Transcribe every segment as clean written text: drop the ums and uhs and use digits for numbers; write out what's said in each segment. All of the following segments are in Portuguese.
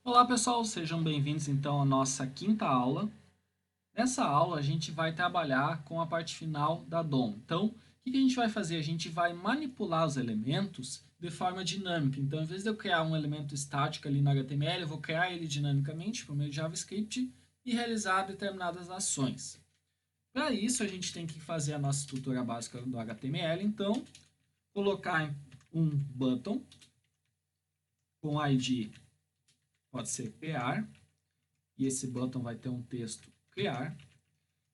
Olá pessoal, sejam bem-vindos então à nossa quinta aula. Nessa aula a gente vai trabalhar com a parte final da DOM. Então, o que a gente vai fazer? A gente vai manipular os elementos de forma dinâmica. Então, em vez de eu criar um elemento estático ali no HTML, eu vou criar ele dinamicamente por meio de JavaScript e realizar determinadas ações. Para isso, a gente tem que fazer a nossa estrutura básica do HTML. Então, colocar um button com ID pode ser criar, e esse button vai ter um texto criar.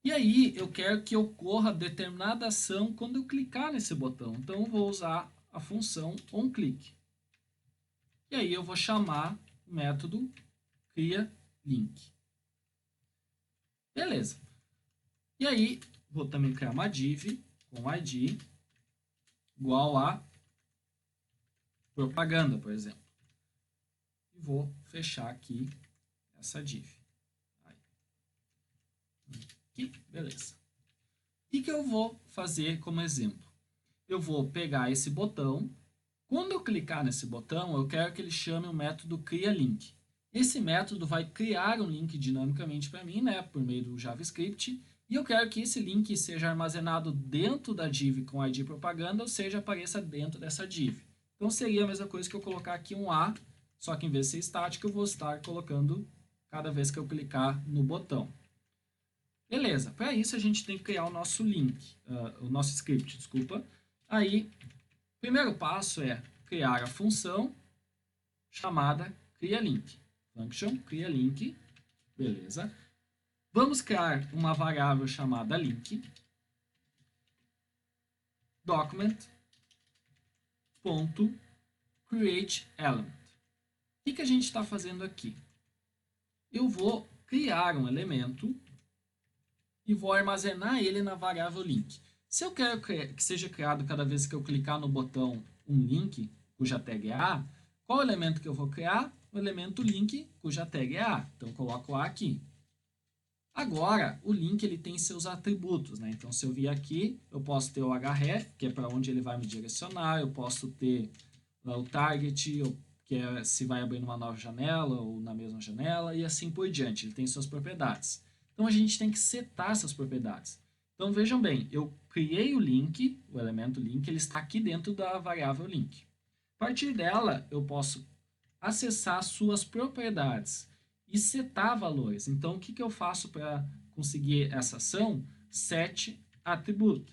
E aí eu quero que ocorra determinada ação quando eu clicar nesse botão. Então eu vou usar a função onClick. E aí eu vou chamar o método criaLink. Beleza. E aí vou também criar uma div com id igual a propaganda, por exemplo. E vou fechar aqui essa div. Aqui, beleza. O que eu vou fazer como exemplo? Eu vou pegar esse botão. Quando eu clicar nesse botão, eu quero que ele chame o método criaLink. Esse método vai criar um link dinamicamente para mim, né, por meio do JavaScript, e eu quero que esse link seja armazenado dentro da div com ID propaganda, ou seja, apareça dentro dessa div. Então seria a mesma coisa que eu colocar aqui um A, só que em vez de ser estático, eu vou estar colocando cada vez que eu clicar no botão. Beleza, para isso a gente tem que criar o nosso link, o nosso script, desculpa. Aí, o primeiro passo é criar a função chamada criaLink. Function criaLink, beleza. Vamos criar uma variável chamada link, document.createElement. O que a gente está fazendo aqui? Eu vou criar um elemento e vou armazenar ele na variável link. Se eu quero que seja criado cada vez que eu clicar no botão um link, cuja tag é A, qual elemento que eu vou criar? O elemento link, cuja tag é A. Então, eu coloco A aqui. Agora, o link ele tem seus atributos, né? Então, se eu vir aqui, eu posso ter o href, que é para onde ele vai me direcionar, eu posso ter o target, que é se vai abrir numa nova janela ou na mesma janela, e assim por diante. Ele tem suas propriedades. Então, a gente tem que setar essas propriedades. Então, vejam bem, eu criei o link, o elemento link, ele está aqui dentro da variável link. A partir dela, eu posso acessar suas propriedades e setar valores. Então, o que eu faço para conseguir essa ação? Set atributo.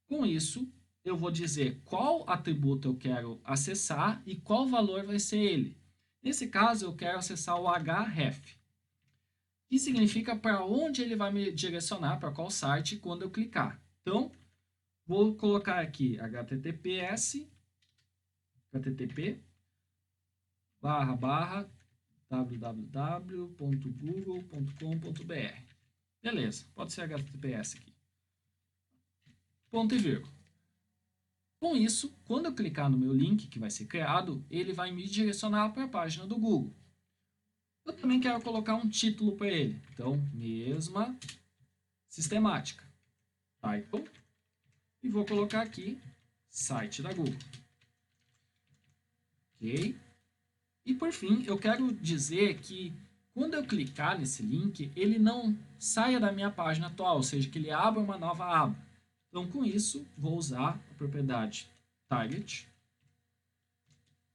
Com isso, eu vou dizer qual atributo eu quero acessar e qual valor vai ser ele. Nesse caso, eu quero acessar o href, que significa para onde ele vai me direcionar, para qual site, quando eu clicar. Então, vou colocar aqui https www.google.com.br. Beleza, pode ser HTTPS aqui. Ponto e vírgula. Com isso, quando eu clicar no meu link que vai ser criado, ele vai me direcionar para a página do Google. Eu também quero colocar um título para ele. Então, mesma sistemática. Title. E vou colocar aqui site da Google. Ok? E por fim, eu quero dizer que quando eu clicar nesse link, ele não saia da minha página atual, ou seja, que ele abra uma nova aba. Então, com isso, vou usar a propriedade target,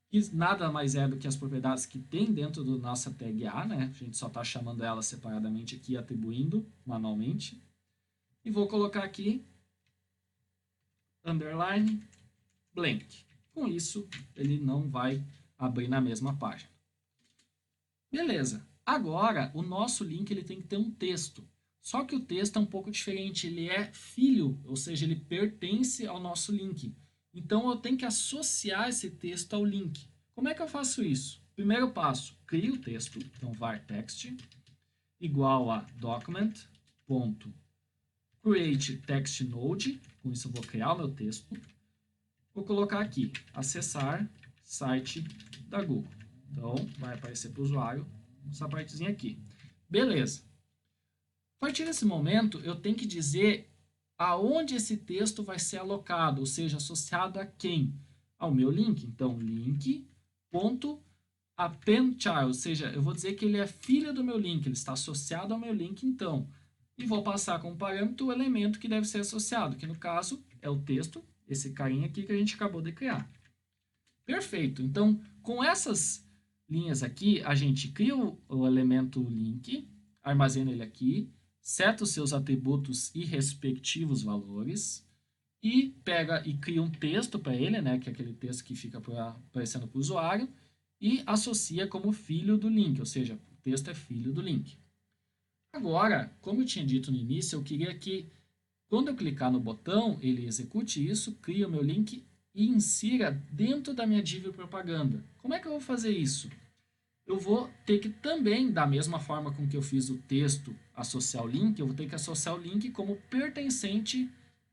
que nada mais é do que as propriedades que tem dentro da nossa tag A, né? A gente só está chamando ela separadamente aqui, atribuindo manualmente. E vou colocar aqui underline blank. Com isso, ele não vai abrir na mesma página. Beleza. Agora, o nosso link ele tem que ter um texto. Só que o texto é um pouco diferente, ele é filho, ou seja, ele pertence ao nosso link. Então, eu tenho que associar esse texto ao link. Como é que eu faço isso? Primeiro passo, crio o texto, então var text igual a document.createTextNode, com isso eu vou criar o meu texto. Vou colocar aqui, acessar site da Google. Então, vai aparecer para o usuário essa partezinha aqui. Beleza. A partir desse momento, eu tenho que dizer aonde esse texto vai ser alocado, ou seja, associado a quem? Ao meu link. Então, link.id append child, ou seja, eu vou dizer que ele é filho do meu link, ele está associado ao meu link, então. E vou passar como parâmetro o elemento que deve ser associado, que no caso é o texto, esse carinha aqui que a gente acabou de criar. Perfeito. Então, com essas linhas aqui, a gente cria o elemento link, armazena ele aqui, seta os seus atributos e respectivos valores, e pega e cria um texto para ele, né, que é aquele texto que fica aparecendo para o usuário, e associa como filho do link, ou seja, o texto é filho do link. Agora, como eu tinha dito no início, eu queria que, quando eu clicar no botão, ele execute isso, cria o meu link e insira dentro da minha div propaganda. Como é que eu vou fazer isso? Eu vou ter que também, da mesma forma com que eu fiz o texto associar o link, eu vou ter que associar o link como pertencente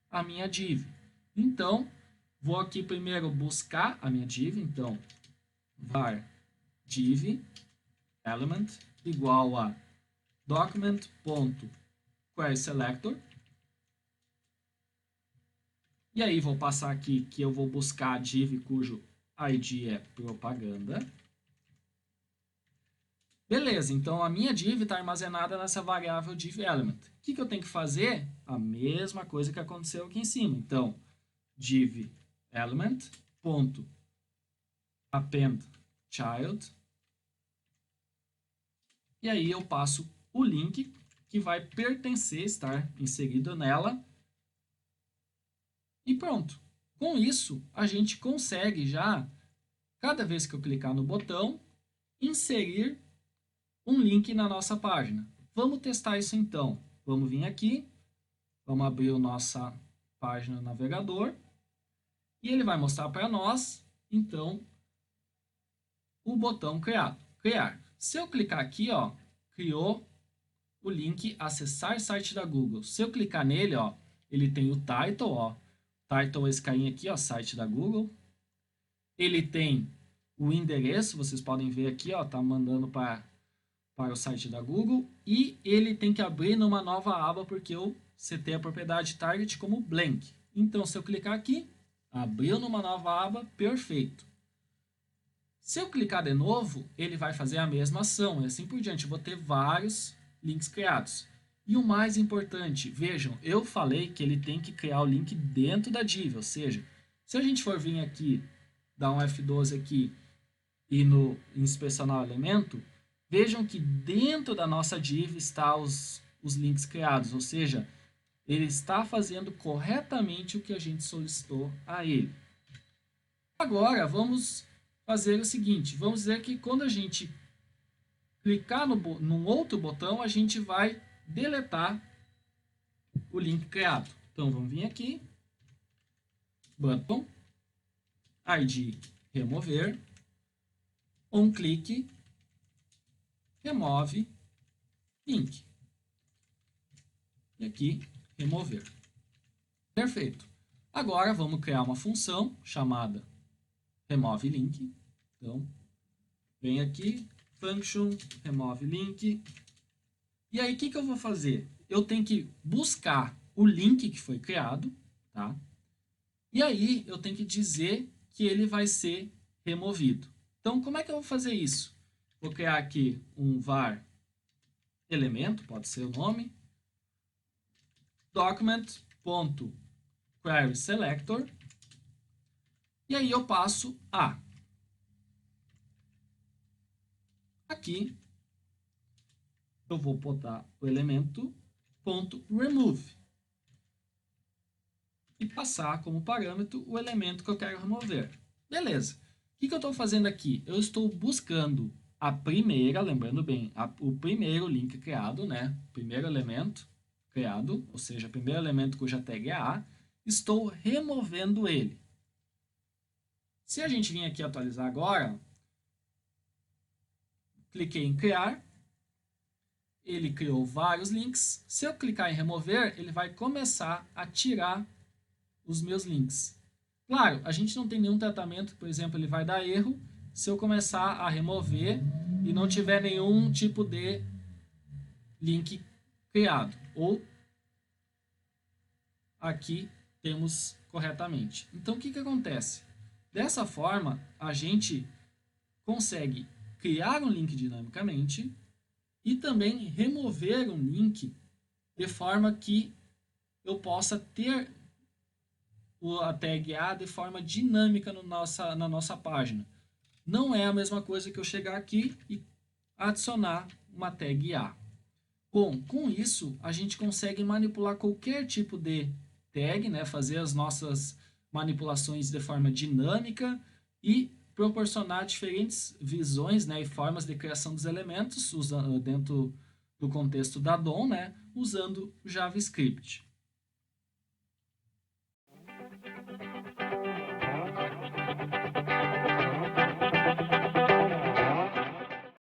à minha div. Então, vou aqui primeiro buscar a minha div, então, var div element igual a document.querySelector. E aí vou passar aqui que eu vou buscar a div cujo ID é propaganda. Beleza, então a minha div está armazenada nessa variável div_element. O que eu tenho que fazer? A mesma coisa que aconteceu aqui em cima. Então, div_element.append_child. E aí eu passo o link que vai pertencer, estar inserido nela. E pronto. Com isso, a gente consegue já, cada vez que eu clicar no botão, inserir um link na nossa página. Vamos testar isso então. Vamos vir aqui, vamos abrir a nossa página no navegador e ele vai mostrar para nós, então, o botão criar. Se eu clicar aqui, ó, criou o link acessar site da Google. Se eu clicar nele, ó, ele tem o title, ó, title é esse carinha aqui, ó, site da Google. Ele tem o endereço, vocês podem ver aqui, ó, tá mandando para o site da Google, e ele tem que abrir numa nova aba porque eu setei a propriedade target como blank. Então, se eu clicar aqui, abriu numa nova aba, perfeito. Se eu clicar de novo, ele vai fazer a mesma ação, e assim por diante. Eu vou ter vários links criados. E o mais importante, vejam, eu falei que ele tem que criar o link dentro da div, ou seja, se a gente for vir aqui, dar um F12 aqui e inspecionar o elemento, vejam que dentro da nossa div está os links criados, ou seja, ele está fazendo corretamente o que a gente solicitou a ele. Agora, vamos fazer o seguinte, vamos dizer que quando a gente clicar num outro botão, a gente vai deletar o link criado. Então, vamos vir aqui, button, ID remover, onClick, remove link. E aqui, remover. Perfeito. Agora, vamos criar uma função chamada remove link. Então, vem aqui, function, remove link. E aí, o que eu vou fazer? Eu tenho que buscar o link que foi criado, tá? E aí, eu tenho que dizer que ele vai ser removido. Então, como é que eu vou fazer isso? Vou criar aqui um var elemento, pode ser o nome, document.querySelector, e aí eu passo a. Aqui, eu vou botar o elemento .remove e passar como parâmetro o elemento que eu quero remover. Beleza. O que eu estou fazendo aqui? Eu estou buscando a primeira, lembrando bem, o primeiro link criado, né? O primeiro elemento criado, ou seja, o primeiro elemento cuja tag é A, estou removendo ele. Se a gente vir aqui atualizar agora, cliquei em criar, ele criou vários links. Se eu clicar em remover, ele vai começar a tirar os meus links. Claro, a gente não tem nenhum tratamento, por exemplo, ele vai dar erro se eu começar a remover e não tiver nenhum tipo de link criado. Ou aqui temos corretamente. Então, o que acontece? Dessa forma, a gente consegue criar um link dinamicamente e também remover um link de forma que eu possa ter a tag A de forma dinâmica na nossa página. Não é a mesma coisa que eu chegar aqui e adicionar uma tag A. Bom, com isso, a gente consegue manipular qualquer tipo de tag, né? Fazer as nossas manipulações de forma dinâmica e proporcionar diferentes visões, né, e formas de criação dos elementos dentro do contexto da DOM, né, usando JavaScript.